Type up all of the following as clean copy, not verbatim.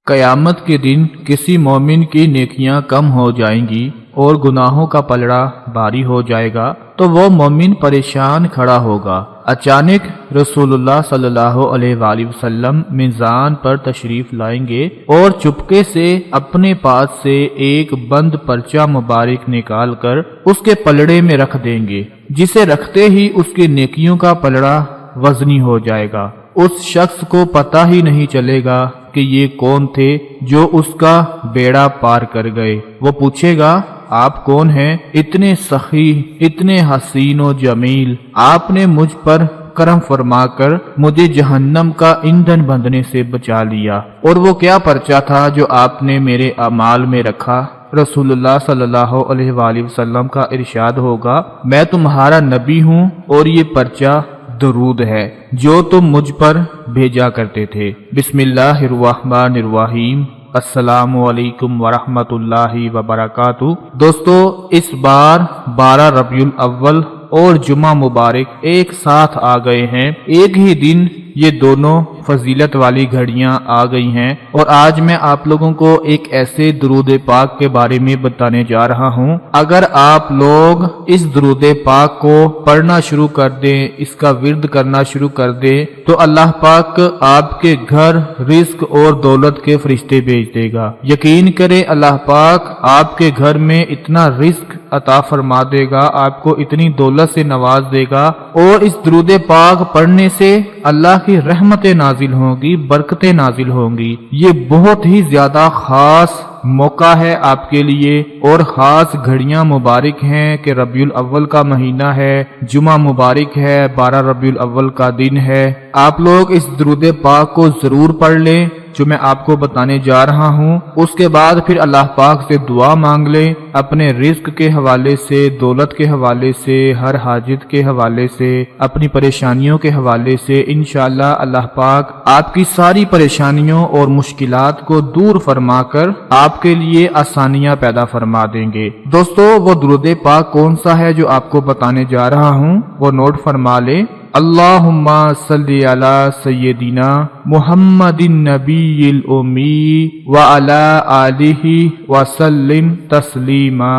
قیامت کے دن کسی مومن کی نیکیاں کم ہو جائیں گی اور گناہوں کا پلڑا بھاری ہو جائے گا تو وہ مومن پریشان کھڑا ہوگا۔ اچانک رسول اللہ صلی اللہ علیہ وآلہ وسلم میزان پر تشریف لائیں گے اور چپکے سے اپنے پاس سے ایک بند پرچہ مبارک نکال کر اس کے پلڑے میں رکھ دیں گے، جسے رکھتے ہی اس کی نیکیوں کا پلڑا وزنی ہو جائے گا۔ اس شخص کو پتہ ہی نہیں چلے گا کہ یہ کون تھے جو اس کا بیڑا پار کر گئے۔ وہ پوچھے گا، آپ کون ہیں؟ اتنے سخی، اتنے حسین و جمیل، آپ نے مجھ پر کرم فرما کر مجھے جہنم کا ایندھن بندنے سے بچا لیا۔ اور وہ کیا پرچہ تھا جو آپ نے میرے اعمال میں رکھا؟ رسول اللہ صلی اللہ علیہ وآلہ وسلم کا ارشاد ہوگا، میں تمہارا نبی ہوں اور یہ پرچہ درود ہے جو تم مجھ پر بھیجا کرتے تھے۔ بسم اللہ الرحمن الرحیم۔ السلام علیکم ورحمۃ اللہ وبرکاتہ۔ دوستو، اس بار 12 ربیع الاول اور جمعہ مبارک ایک ساتھ آ گئے ہیں۔ ایک ہی دن یہ دونوں فضیلت والی گھڑیاں آ گئی ہیں، اور آج میں آپ لوگوں کو ایک ایسے درود پاک کے بارے میں بتانے جا رہا ہوں۔ اگر آپ لوگ اس درود پاک کو پڑھنا شروع کر دیں، اس کا ورد کرنا شروع کر دیں، تو اللہ پاک آپ کے گھر رزق اور دولت کے فرشتے بھیج دے گا۔ یقین کریں، اللہ پاک آپ کے گھر میں اتنا رزق عطا فرما دے گا، آپ کو اتنی دولت سے نواز دے گا، اور اس درود پاک پڑھنے سے اللہ کی رحمتیں نازل ہوں گی، برکتیں نازل ہوں گی۔ یہ بہت ہی زیادہ خاص موقع ہے آپ کے لیے، اور خاص گھڑیاں مبارک ہیں کہ ربیع الاول کا مہینہ ہے، جمعہ مبارک ہے، 12 ربیع الاول کا دن ہے۔ آپ لوگ اس درود پاک کو ضرور پڑھ لیں جو میں آپ کو بتانے جا رہا ہوں۔ اس کے بعد پھر اللہ پاک سے دعا مانگ لیں، اپنے رزق کے حوالے سے، دولت کے حوالے سے، ہر حاجت کے حوالے سے، اپنی پریشانیوں کے حوالے سے۔ انشاءاللہ اللہ پاک آپ کی ساری پریشانیوں اور مشکلات کو دور فرما کر آپ کے لیے آسانیاں پیدا فرما دیں گے۔ دوستو، وہ درود پاک کون سا ہے جو آپ کو بتانے جا رہا ہوں، وہ نوٹ فرما لیں۔ اللہم صلی علی سیدنا محمد النبی الامی وعلی آلہ وسلم تسلیما۔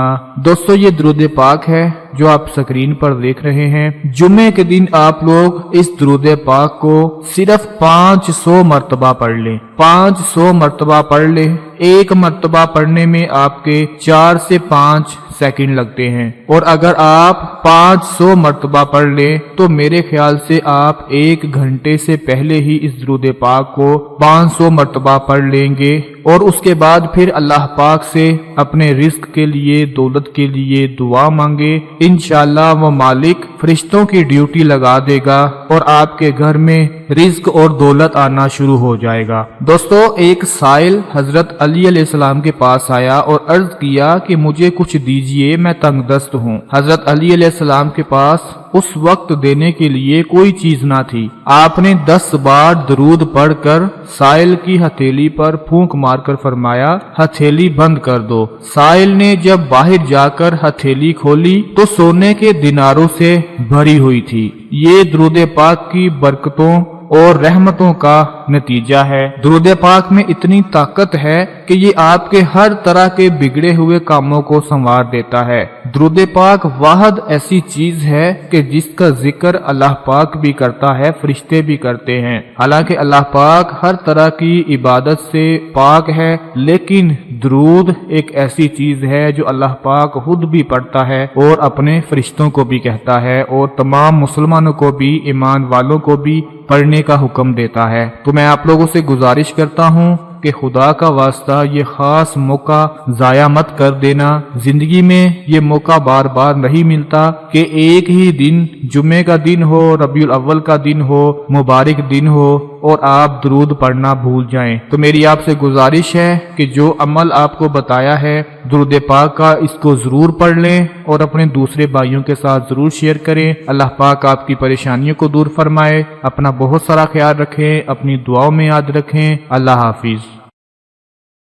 دوستو، یہ درود پاک ہے جو آپ سکرین پر دیکھ رہے ہیں۔ جمعے کے دن آپ لوگ اس درود پاک کو صرف 500 مرتبہ پڑھ لیں۔ 500 مرتبہ پڑھ لیں۔ ایک مرتبہ پڑھنے میں آپ کے 4 سے 5 سیکنڈ لگتے ہیں، اور اگر آپ 500 مرتبہ پڑھ لیں تو میرے خیال سے آپ 1 گھنٹے سے پہلے ہی اس درود پاک کو 500 مرتبہ پڑھ لیں گے، اور اس کے بعد پھر اللہ پاک سے اپنے رزق کے لیے، دولت کے لیے دعا مانگے۔ انشاءاللہ وہ مالک فرشتوں کی ڈیوٹی لگا دے گا اور آپ کے گھر میں رزق اور دولت آنا شروع ہو جائے گا۔ دوستو، ایک سائل حضرت علی علیہ السلام کے پاس آیا اور عرض کیا کہ مجھے کچھ دیجئے، میں تنگ دست ہوں۔ حضرت علی علیہ السلام کے پاس اس وقت دینے کے لیے کوئی چیز نہ تھی۔ آپ نے 10 بار درود پڑھ کر سائل کی ہتھیلی پر پھونک مار کر فرمایا، ہتھیلی بند کر دو۔ سائل نے جب باہر جا کر ہتھیلی کھولی تو سونے کے دیناروں سے بھری ہوئی تھی۔ یہ درود پاک کی برکتوں اور رحمتوں کا نتیجہ ہے۔ درود پاک میں اتنی طاقت ہے کہ یہ آپ کے ہر طرح کے بگڑے ہوئے کاموں کو سنوار دیتا ہے۔ درود پاک واحد ایسی چیز ہے کہ جس کا ذکر اللہ پاک بھی کرتا ہے، فرشتے بھی کرتے ہیں۔ حالانکہ اللہ پاک ہر طرح کی عبادت سے پاک ہے، لیکن درود ایک ایسی چیز ہے جو اللہ پاک خود بھی پڑھتا ہے اور اپنے فرشتوں کو بھی کہتا ہے، اور تمام مسلمانوں کو بھی، ایمان والوں کو بھی پڑھنے کا حکم دیتا ہے۔ تو میں آپ لوگوں سے گزارش کرتا ہوں کہ خدا کا واسطہ یہ خاص موقع ضائع مت کر دینا۔ زندگی میں یہ موقع بار بار نہیں ملتا کہ ایک ہی دن، جمعے کا دن ہو، ربیع الاول کا دن ہو، مبارک دن ہو، اور آپ درود پڑھنا بھول جائیں۔ تو میری آپ سے گزارش ہے کہ جو عمل آپ کو بتایا ہے درود پاک کا، اس کو ضرور پڑھ لیں اور اپنے دوسرے بھائیوں کے ساتھ ضرور شیئر کریں۔ اللہ پاک آپ کی پریشانیوں کو دور فرمائے۔ اپنا بہت سارا خیال رکھیں، اپنی دعاؤں میں یاد رکھیں۔ اللہ حافظ۔